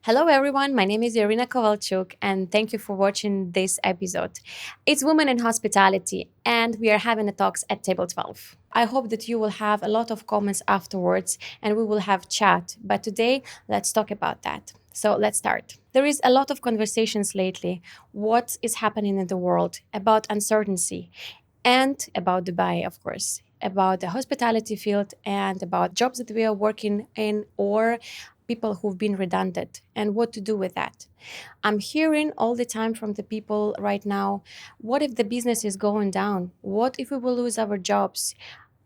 Hello, everyone. My name is Irina Kovalchuk, and thank you for watching this episode. It's Women in Hospitality, and we are having a talks at Table 12. I hope that you will have a lot of comments afterwards, and we will have chat. But today, let's talk about that. So let's start. There is a lot of conversations lately. What is happening in the world about uncertainty, and about Dubai, of course, about the hospitality field and about jobs that we are working in or people who've been redundant and what to do with that. I'm hearing all the time from the people right now, what if the business is going down? What if we will lose our jobs?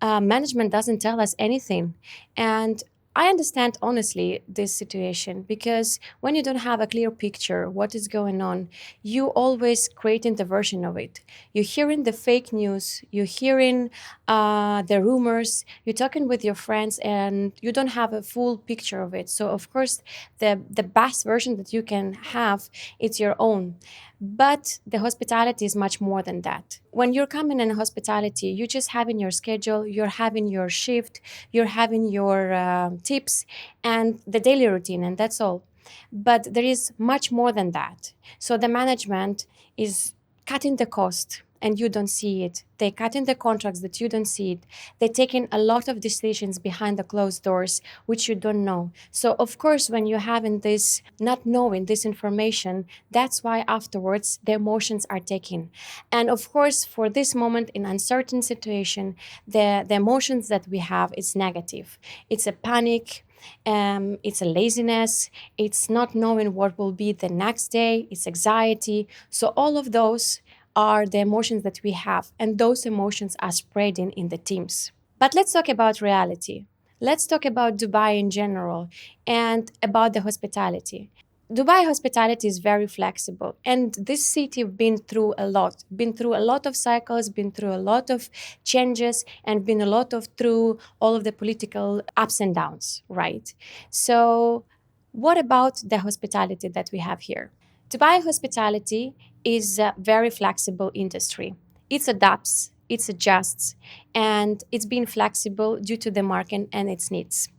Management doesn't tell us anything. And I understand honestly this situation because when you don't have a clear picture what is going on, you always creating the version of it. You're hearing the fake news, you're hearing the rumors, you're talking with your friends, and you don't have a full picture of it. So of course, the best version that you can have it's your own. But the hospitality is much more than that. When you're coming in hospitality, you're just having your schedule, you're having your shift, you're having your tips and the daily routine, and that's all. But there is much more than that. So the management is cutting the cost and you don't see it. They cut in the contracts that you don't see it. They're taking a lot of decisions behind the closed doors, which you don't know. So of course, when you're having this, not knowing this information, that's why afterwards the emotions are taken. And of course, for this moment in uncertain situation, the emotions that we have is negative. It's a panic, it's a laziness, it's not knowing what will be the next day, it's anxiety. So all of those are the emotions that we have, and those emotions are spreading in the teams. But let's talk about reality. Let's talk about Dubai in general and about the hospitality. Dubai hospitality is very flexible, and this city been through a lot, been through a lot of cycles, been through a lot of changes, and been a lot of through all of the political ups and downs, right? So, what about the hospitality that we have here? Dubai hospitality is a very flexible industry. It adapts, it adjusts, and it's been flexible due to the market and its needs.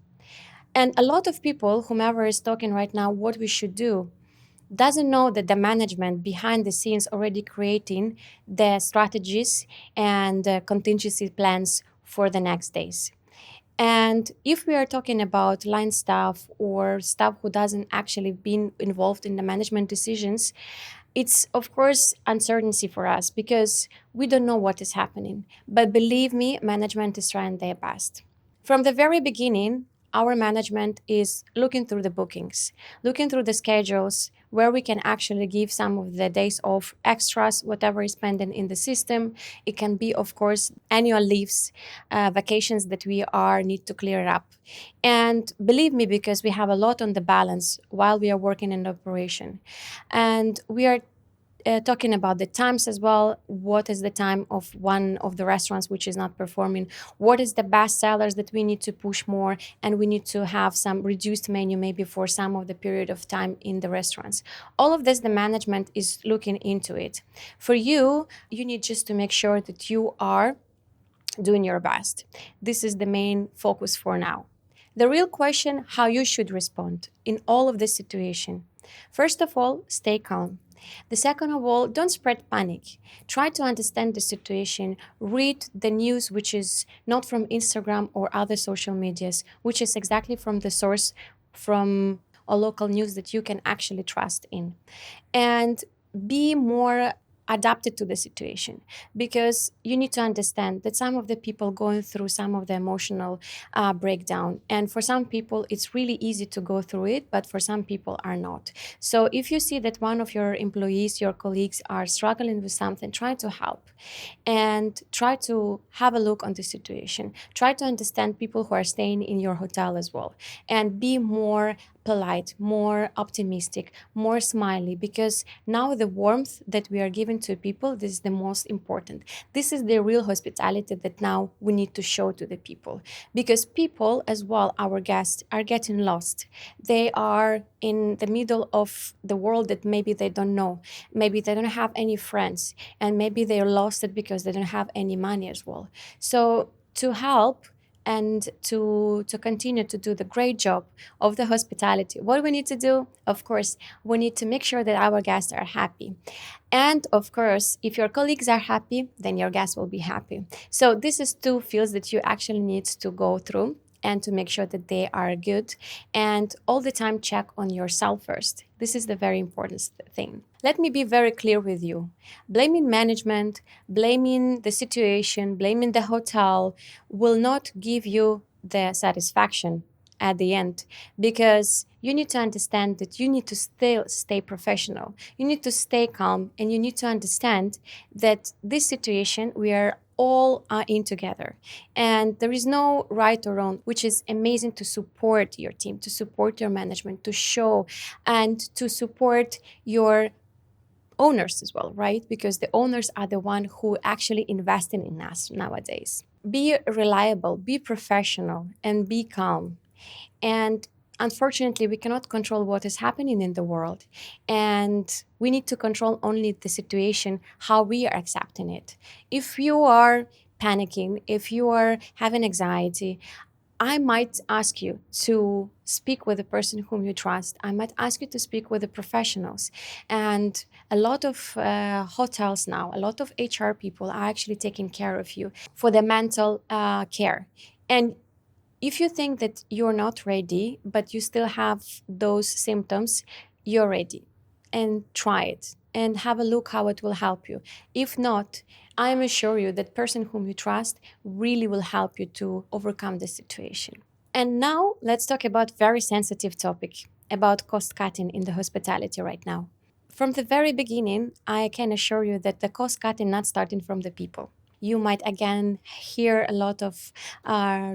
And a lot of people, whomever is talking right now, what we should do, doesn't know that the management behind the scenes already creating the strategies and contingency plans for the next days. And if we are talking about line staff or staff who doesn't actually been involved in the management decisions, it's of course uncertainty for us because we don't know what is happening. But believe me, management is trying their best. From the very beginning, our management is looking through the bookings, looking through the schedules, where we can actually give some of the days off extras, whatever is pending in the system. It can be, of course, annual leaves, vacations that we are need to clear up. And believe me, because we have a lot on the balance while we are working in the operation. And we are talking about the times as well. What is the time of one of the restaurants which is not performing? What is the best sellers that we need to push more? And we need to have some reduced menu maybe for some of the period of time in the restaurants. All of this, the management is looking into it. For you, you need just to make sure that you are doing your best. This is the main focus for now. The real question, how you should respond in all of this situation. First of all, stay calm. The second of all, don't spread panic. Try to understand the situation. Read the news, which is not from Instagram or other social medias, which is exactly from the source, from a local news that you can actually trust in. And be more adapted to the situation because you need to understand that some of the people going through some of the emotional breakdown, and for some people it's really easy to go through it, but for some people are not. So if you see that one of your employees, your colleagues are struggling with something, try to help and try to have a look on the situation. Try to understand people who are staying in your hotel as well, and be more polite, more optimistic, more smiley, because now the warmth that we are giving to people, this is the most important. This is the real hospitality that now we need to show to the people, because people as well, our guests, are getting lost. They are in the middle of the world that maybe they don't know. Maybe they don't have any friends, and maybe they're lost because they don't have any money as well. So to help, and to continue to do the great job of the hospitality, what we need to do, of course, we need to make sure that our guests are happy. And of course, if your colleagues are happy, then your guests will be happy. So this is two fields that you actually need to go through and to make sure that they are good, and all the time check on yourself first. This is the very important thing. Let me be very clear with you. Blaming management, blaming the situation, blaming the hotel will not give you the satisfaction at the end, because you need to understand that you need to still stay professional. You need to stay calm, and you need to understand that this situation we are all in together, and there is no right or wrong, which is amazing to support your team, to support your management, to show and to support your owners as well, right? Because the owners are the one who actually investing in us nowadays. Be reliable, be professional, and be calm. And unfortunately, we cannot control what is happening in the world. And we need to control only the situation, how we are accepting it. If you are panicking, if you are having anxiety, I might ask you to speak with the person whom you trust. I might ask you to speak with the professionals. And a lot of hotels now, a lot of HR people are actually taking care of you for the mental care. And if you think that you're not ready, but you still have those symptoms, you're ready. And try it and have a look how it will help you. If not, I am assure you that person whom you trust really will help you to overcome the situation. And now let's talk about very sensitive topic about cost cutting in the hospitality right now. From the very beginning, I can assure you that the cost cutting not starting from the people. You might again hear a lot of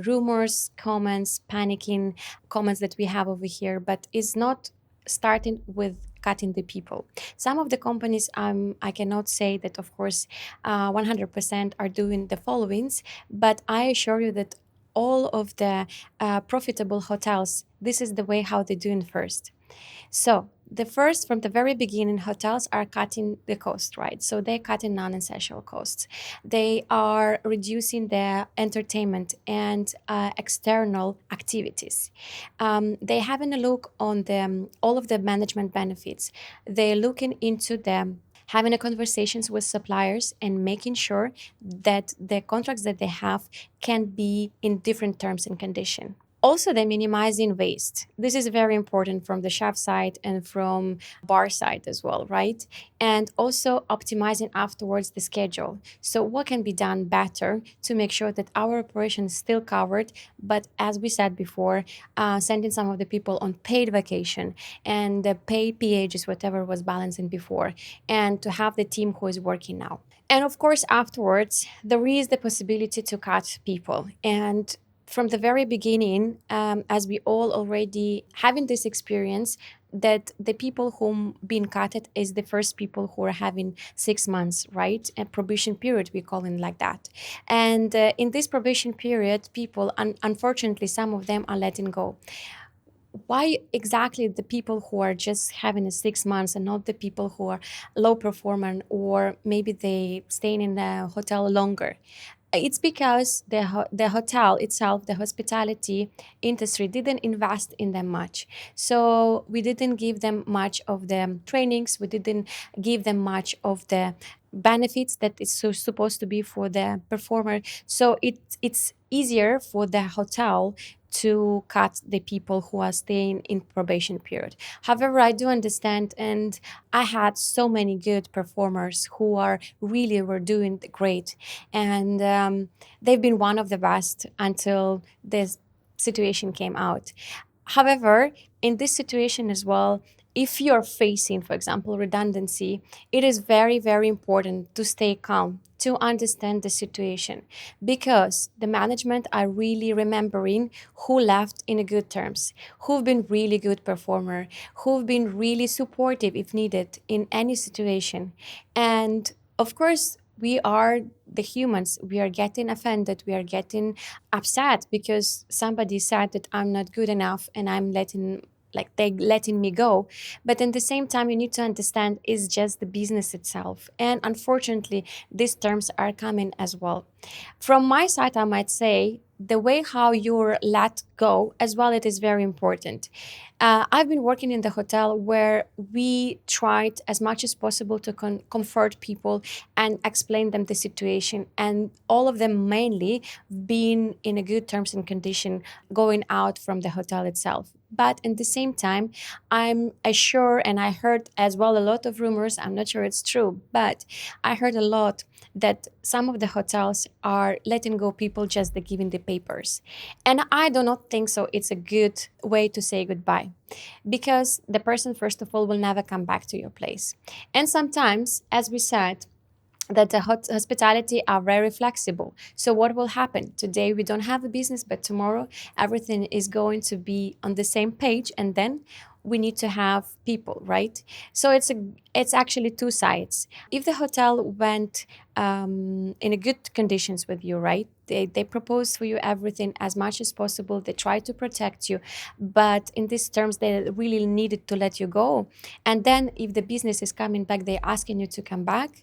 rumors, comments, panicking comments that we have over here, but it's not starting with cutting the people. Some of the companies, I cannot say that, of course, 100% are doing the followings, but I assure you that all of the profitable hotels, this is the way how they're doing first. So the first, from the very beginning, hotels are cutting the cost, right? So they're cutting non-essential costs. They are reducing their entertainment and external activities. They having a look on the all of the management benefits. They're looking into them, having a conversations with suppliers and making sure that the contracts that they have can be in different terms and condition. Also, they're minimizing waste. This is very important from the chef side and from bar side as well, right? And also optimizing afterwards the schedule. So what can be done better to make sure that our operation is still covered, but as we said before, sending some of the people on paid vacation and the pay PHs, whatever was balancing before, and to have the team who is working now. And of course, afterwards, there is the possibility to cut people. And from the very beginning, as we all already having this experience, that the people whom been cutted is the first people who are having 6 months, right? A probation period, we call it like that. And in this probation period, people, unfortunately, some of them are letting go. Why exactly the people who are just having a 6 months and not the people who are low performing, or maybe they staying in the hotel longer? It's because the hotel itself, the hospitality industry, didn't invest in them much. So we didn't give them much of the trainings. We didn't give them much of the benefits that it's supposed to be for the performer. So it's easier for the hotel to cut the people who are staying in probation period. However, I do understand, and I had so many good performers who are really were doing great, and they've been one of the best until this situation came out. However, in this situation as well, if you're facing, for example, redundancy, it is very, very important to stay calm, to understand the situation, because the management are really remembering who left in a good terms, who've been really good performer, who've been really supportive if needed in any situation. And of course, we are the humans, we are getting offended, we are getting upset because somebody said that I'm not good enough and I'm letting, like, they letting me go. But in the same time, you need to understand it's just the business itself, and unfortunately these terms are coming as well. From my side, I might say the way how you're let go as well, it is very important. I've been working in the hotel where we tried as much as possible to comfort people and explain them the situation, and all of them mainly being in a good terms and condition going out from the hotel itself. But at the same time, I'm sure, and I heard as well a lot of rumors, I'm not sure it's true, but I heard a lot that some of the hotels are letting go people just the giving the papers. And I do not think so. It's a good way to say goodbye, because the person, first of all, will never come back to your place. And sometimes, as we said, that the hospitality are very flexible. So what will happen? Today we don't have a business, but tomorrow everything is going to be on the same page, and then we need to have people, right? So it's actually two sides. If the hotel went in a good conditions with you, right? They propose for you everything as much as possible. They try to protect you, but in these terms, they really needed to let you go. And then, if the business is coming back, they're asking you to come back.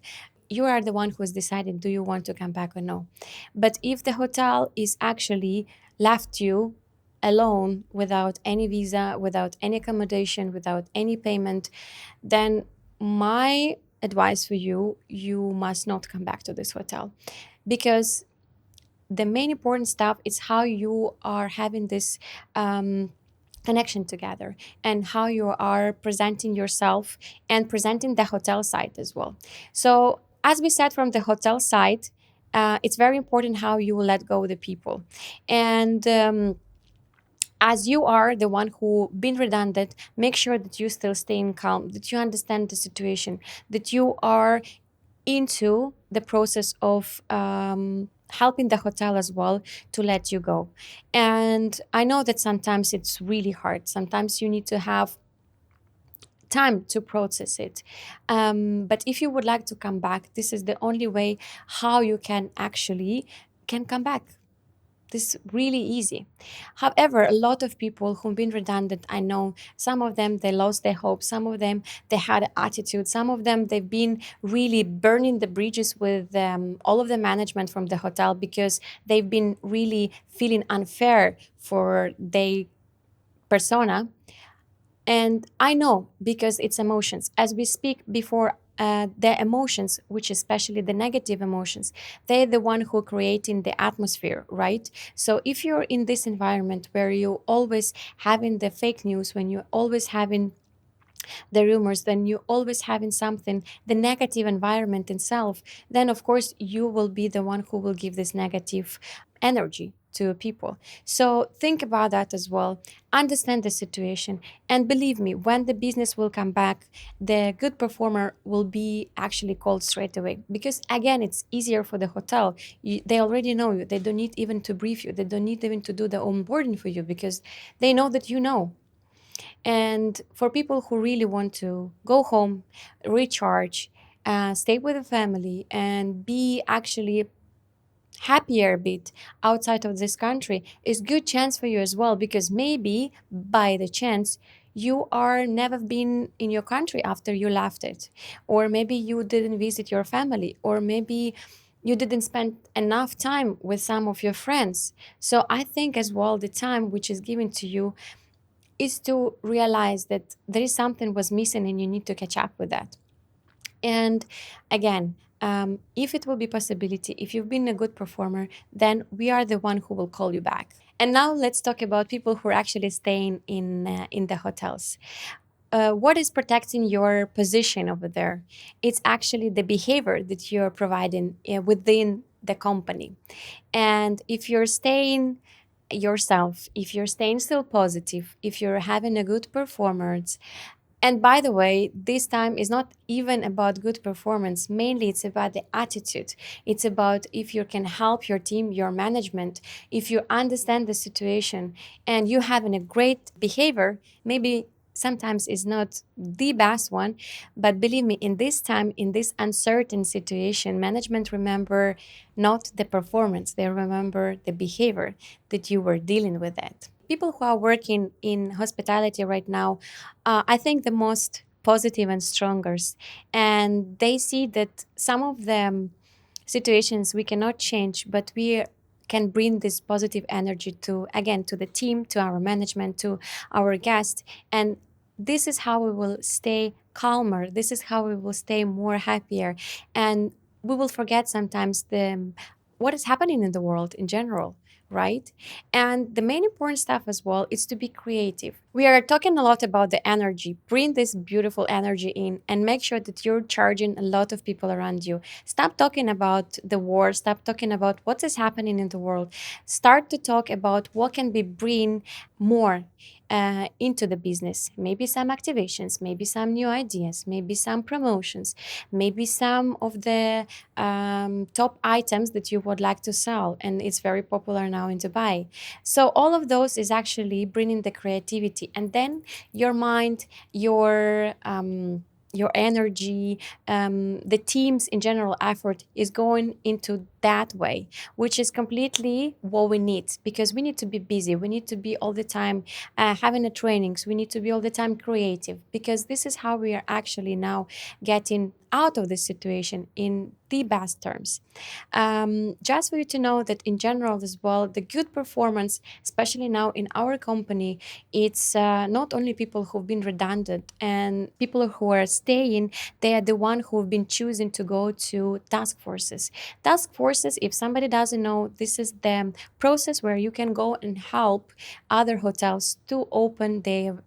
You are the one who is deciding, do you want to come back or no? But if the hotel is actually left you alone without any visa, without any accommodation, without any payment, then my advice for you, you must not come back to this hotel, because the main important stuff is how you are having this connection together, and how you are presenting yourself and presenting the hotel side as well. So, as we said, from the hotel side, it's very important how you let go the people. And as you are the one who been redundant, make sure that you still stay in calm, that you understand the situation, that you are into the process of helping the hotel as well to let you go. And I know that sometimes it's really hard. Sometimes you need to have time to process it. But if you would like to come back, this is the only way how you can actually can come back. This is really easy. However, a lot of people who've been redundant, I know some of them, they lost their hope. Some of them, they had attitude. Some of them, they've been really burning the bridges with all of the management from the hotel, because they've been really feeling unfair for their persona. And I know, because it's emotions. As we speak before, the emotions, which especially the negative emotions, they're the one who are creating the atmosphere, right? So if you're in this environment where you always having the fake news, when you're always having the rumors, then you always having something, the negative environment itself, then of course you will be the one who will give this negative energy to people. So think about that as well. Understand the situation, and believe me, when the business will come back, the good performer will be actually called straight away, because again, it's easier for the hotel. They already know you. They don't need even to brief you. They don't need even to do the onboarding for you, because they know that you know. And for people who really want to go home, recharge, stay with the family, and be actually happier a bit outside of this country, is good chance for you as well, because maybe by the chance you are never been in your country after you left it, or maybe you didn't visit your family, or maybe you didn't spend enough time with some of your friends. So I think as well, the time which is given to you is to realize that there is something was missing, and you need to catch up with that. And again, if it will be possibility, if you've been a good performer, then we are the one who will call you back. And now let's talk about people who are actually staying in the hotels. What is protecting your position over there? It's actually the behavior that you're providing within the company. And if you're staying yourself, if you're staying still positive, if you're having a good performance, and by the way, this time is not even about good performance. Mainly, it's about the attitude. It's about if you can help your team, your management, if you understand the situation and you having a great behavior, maybe sometimes is not the best one, but believe me, in this time, in this uncertain situation, management remember not the performance, they remember the behavior that you were dealing with it. People who are working in hospitality right now, I think the most positive and strongest, and they see that some of the situations we cannot change, but we can bring this positive energy to, again, to the team, to our management, to our guests. And this is how we will stay calmer. This is how we will stay more happier. And we will forget sometimes the what is happening in the world in general, right? And the main important stuff as well is to be creative. We are talking a lot about the energy. Bring this beautiful energy in and make sure that you're charging a lot of people around you. Stop talking about the war. Stop talking about what is happening in the world. Start to talk about what can be bring more into the business. Maybe some activations, maybe some new ideas, maybe some promotions, maybe some of the top items that you would like to sell. And it's very popular now in Dubai. So all of those is actually bringing the creativity, and then your mind, your energy, the team's in general effort is going into that way, which is completely what we need, because we need to be busy. We need to be all the time having a trainings. We need to be all the time creative, because this is how we are actually now getting out of this situation in the best terms. Just for you to know that in general as well, the good performance, especially now in our company, it's not only people who've been redundant and people who are staying, they are the one who've been choosing to go to task forces. Task forces, if somebody doesn't know, this is the process where you can go and help other hotels to open their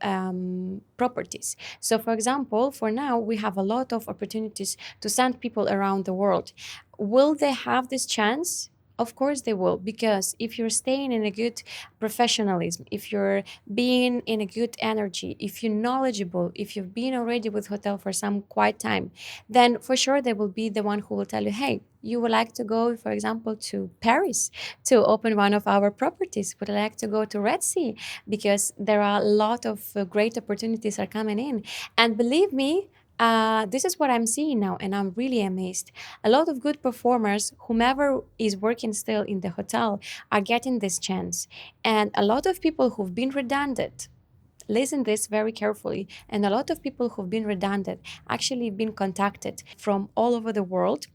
properties. So, for example, for now, we have a lot of opportunities to send people around the world. Will they have this chance? Of course they will, because if you're staying in a good professionalism, if you're being in a good energy, if you're knowledgeable, if you've been already with hotel for some quite time, then for sure they will be the one who will tell you, hey, you would like to go, for example, to Paris to open one of our properties. Would like to go to Red Sea, because there are a lot of great opportunities are coming in. And believe me, this is what I'm seeing now, and I'm really amazed. A lot of good performers, whomever is working still in the hotel, are getting this chance. And a lot of people who've been redundant, listen this very carefully, and a lot of people who've been redundant actually been contacted from all over the world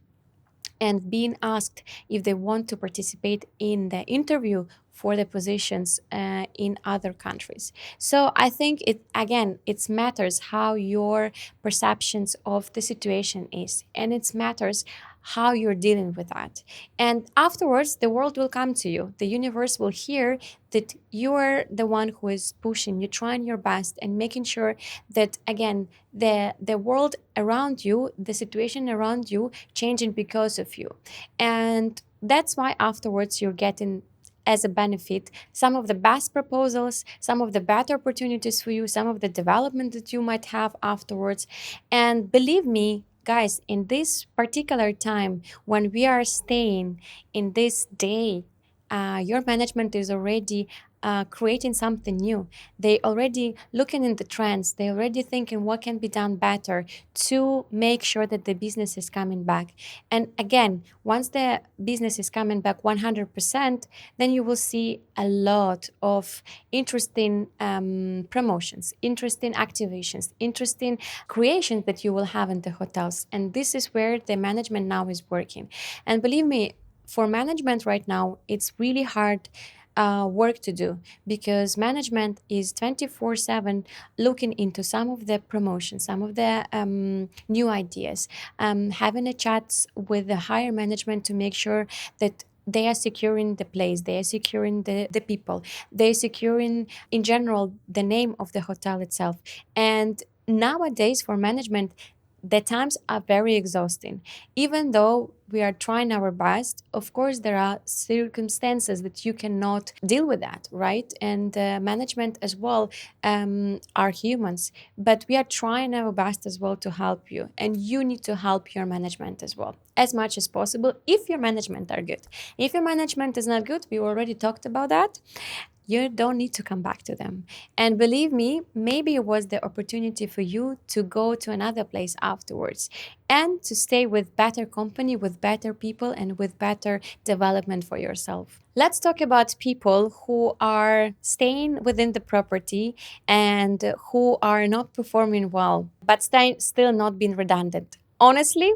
and being asked if they want to participate in the interview for the positions in other countries. So I think it matters how your perceptions of the situation is, and it matters how you're dealing with that. And afterwards, the world will come to you. The universe will hear that you're the one who is pushing, you're trying your best and making sure that, again, the world around you, the situation around you, changing because of you. And that's why afterwards you're getting as a benefit some of the best proposals, some of the better opportunities for you, some of the development that you might have afterwards. And believe me, guys, in this particular time when we are staying in this day, your management is already creating something new. They already looking in the trends. They already thinking what can be done better to make sure that the business is coming back. And again, once the business is coming back 100%, then you will see a lot of interesting promotions, interesting activations, interesting creations that you will have in the hotels. And this is where the management now is working. And believe me, for management right now, it's really hard work to do, because management is 24/7 looking into some of the promotions, some of the new ideas, having a chat with the higher management to make sure that they are securing the place, they are securing the people, they are securing in general the name of the hotel itself. And nowadays for management, the times are very exhausting. Even though we are trying our best, of course, there are circumstances that you cannot deal with that, right? And management as well are humans, but we are trying our best as well to help you. And you need to help your management as well, as much as possible, if your management are good. If your management is not good, we already talked about that, you don't need to come back to them. And believe me, maybe it was the opportunity for you to go to another place afterwards and to stay with better company, with better people, and with better development for yourself. Let's talk about people who are staying within the property and who are not performing well, but still not being redundant. Honestly,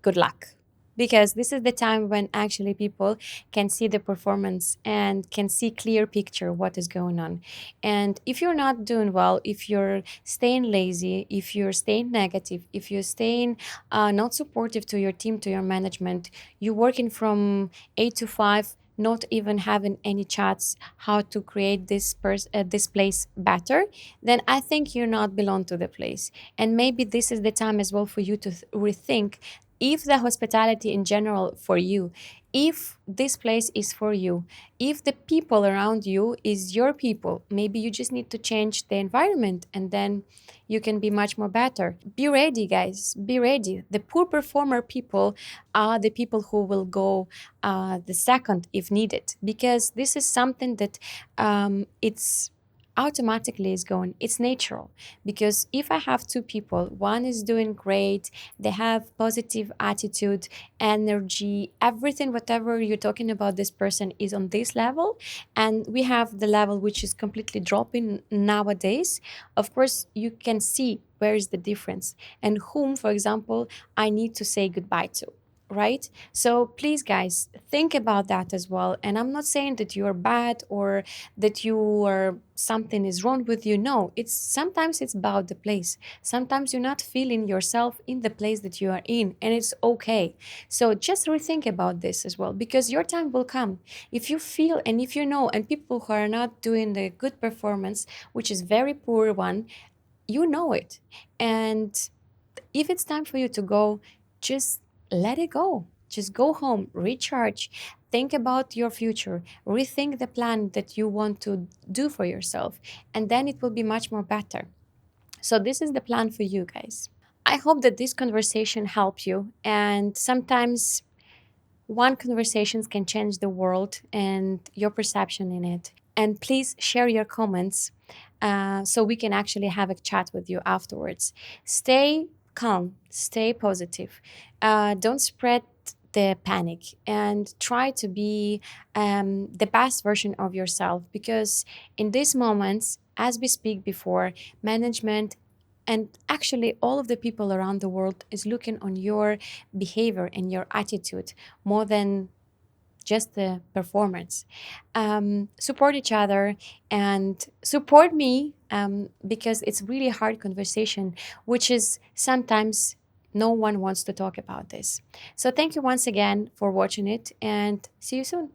good luck. because this is the time when actually people can see the performance and can see clear picture what is going on. And if you're not doing well, if you're staying lazy, if you're staying negative, if you're staying not supportive to your team, to your management, you're working from 8 to 5, not even having any chats how to create this place better, then I think you're not belong to the place. And maybe this is the time as well for you to rethink if the hospitality in general for you, if this place is for you, if the people around you is your people, maybe you just need to change the environment, and then you can be much more better. Be ready, guys, be ready. The poor performer people are the people who will go the second if needed, because this is something that it's automatically is going, it's natural. Because if I have two people, one is doing great, they have positive attitude, energy, everything, whatever you're talking about, this person is on this level, and we have the level which is completely dropping nowadays. Of course, you can see where is the difference and whom, for example, I need to say goodbye to, right? So please, guys, think about that as well. And I'm not saying that you're bad or that you are something is wrong with you. No, it's sometimes it's about the place. Sometimes you're not feeling yourself in the place that you are in, and it's okay. So just rethink about this as well, because your time will come. If you feel and if you know, and people who are not doing the good performance, which is very poor one, you know it. And if it's time for you to go, just let it go. Just go home, recharge, think about your future, rethink the plan that you want to do for yourself, and then it will be much more better. So, this is the plan for you guys. I hope that this conversation helped you, and sometimes one conversation can change the world and your perception in it. And please share your comments so we can actually have a chat with you afterwards. Stay calm, stay positive. Don't spread the panic, and try to be the best version of yourself, because in these moments, as we speak before, management and actually all of the people around the world is looking on your behavior and your attitude more than just the performance. Support each other and support me, because it's really hard conversation, which is sometimes no one wants to talk about this. So thank you once again for watching it, and see you soon.